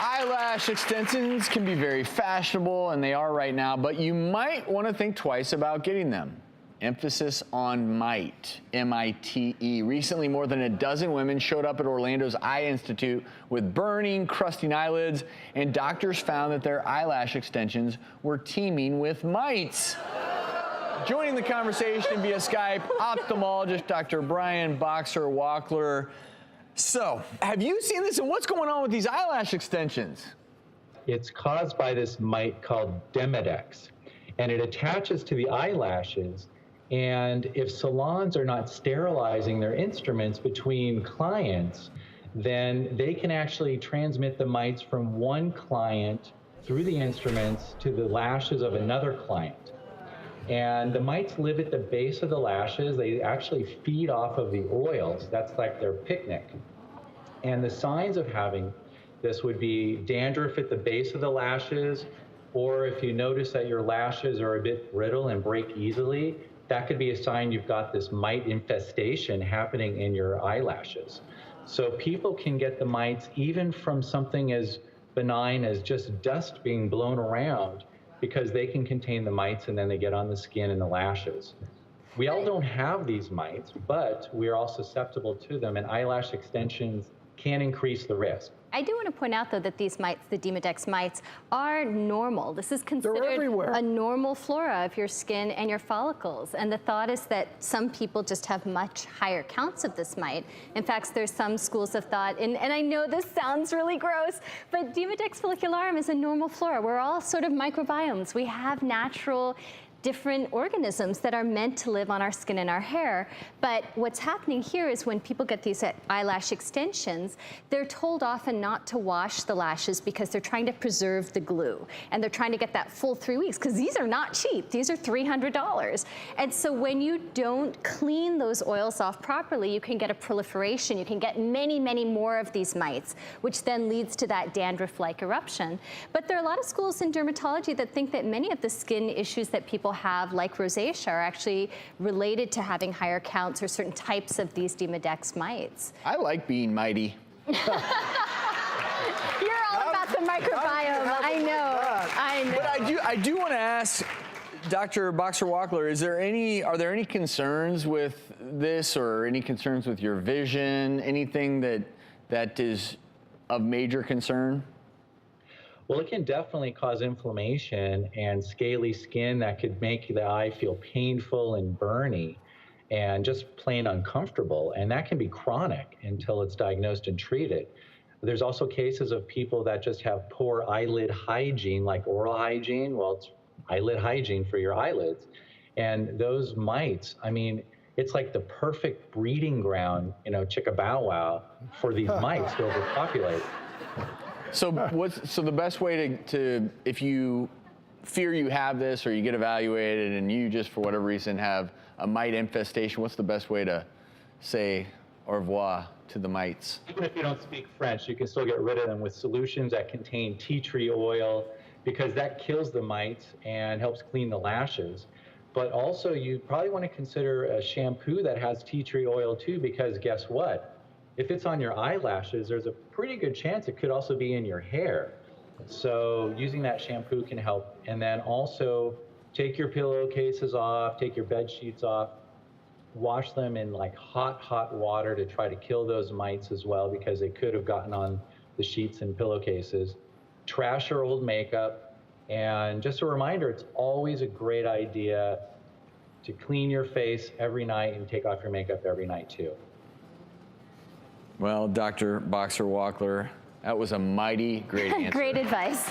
Eyelash extensions can be very fashionable, and they are right now, but you might want to think twice about getting them. Emphasis on might, M-I-T-E. Recently, more than a dozen women showed up at Orlando's Eye Institute with burning, crusting eyelids, and doctors found that their eyelash extensions were teeming with mites. Joining the conversation via Skype, ophthalmologist Dr. Boxer Wachler. So, have you seen this, and what's going on with these eyelash extensions? It's caused by this mite called Demodex, and it attaches to the eyelashes. And if salons are not sterilizing their instruments between clients, then they can actually transmit the mites from one client through the instruments to the lashes of another client. And the mites live at the base of the lashes. They actually feed off of the oils. That's like their picnic. And the signs of having this would be dandruff at the base of the lashes, or if you notice that your lashes are a bit brittle and break easily, that could be a sign you've got this mite infestation happening in your eyelashes. So people can get the mites even from something as benign as just dust being blown around, because they can contain the mites and then they get on the skin and the lashes. We all don't have these mites, but we are all susceptible to them, and eyelash extensions can increase the risk. I do want to point out, though, that these mites, the Demodex mites, are normal. This is considered a normal flora of your skin and your follicles. And the thought is that some people just have much higher counts of this mite. In fact, there's some schools of thought, and I know this sounds really gross, but Demodex follicularum is a normal flora. We're all sort of microbiomes. We have natural different organisms that are meant to live on our skin and our hair. But what's happening here is when people get these eyelash extensions, they're told often not to wash the lashes because they're trying to preserve the glue. And they're trying to get that full 3 weeks, because these are not cheap. These are $300. And so when you don't clean those oils off properly, you can get a proliferation. You can get many, many more of these mites, which then leads to that dandruff-like eruption. But there are a lot of schools in dermatology that think that many of the skin issues that people have, like rosacea, are actually related to having higher counts or certain types of these Demodex mites. I like being mighty. You're all about the microbiome. I know. But I do want to ask Dr. Boxer Wachler, are there any concerns with this, or any concerns with your vision, anything that is of major concern? Well, it can definitely cause inflammation and scaly skin that could make the eye feel painful and burny and just plain uncomfortable. And that can be chronic until it's diagnosed and treated. There's also cases of people that just have poor eyelid hygiene, like oral hygiene. Well, it's eyelid hygiene for your eyelids. And those mites, I mean, it's like the perfect breeding ground, chicka bow wow, for these mites to overpopulate. So the best way to, if you fear you have this or you get evaluated and you just for whatever reason have a mite infestation, what's the best way to say au revoir to the mites? Even if you don't speak French, you can still get rid of them with solutions that contain tea tree oil, because that kills the mites and helps clean the lashes. But also you probably want to consider a shampoo that has tea tree oil too, because guess what? If it's on your eyelashes, there's a pretty good chance it could also be in your hair. So using that shampoo can help. And then also take your pillowcases off, take your bed sheets off, wash them in like hot water to try to kill those mites as well, because they could have gotten on the sheets and pillowcases. Trash your old makeup. And just a reminder, it's always a great idea to clean your face every night and take off your makeup every night too. Well, Dr. Boxer Wachler, that was a mighty great answer. Great advice.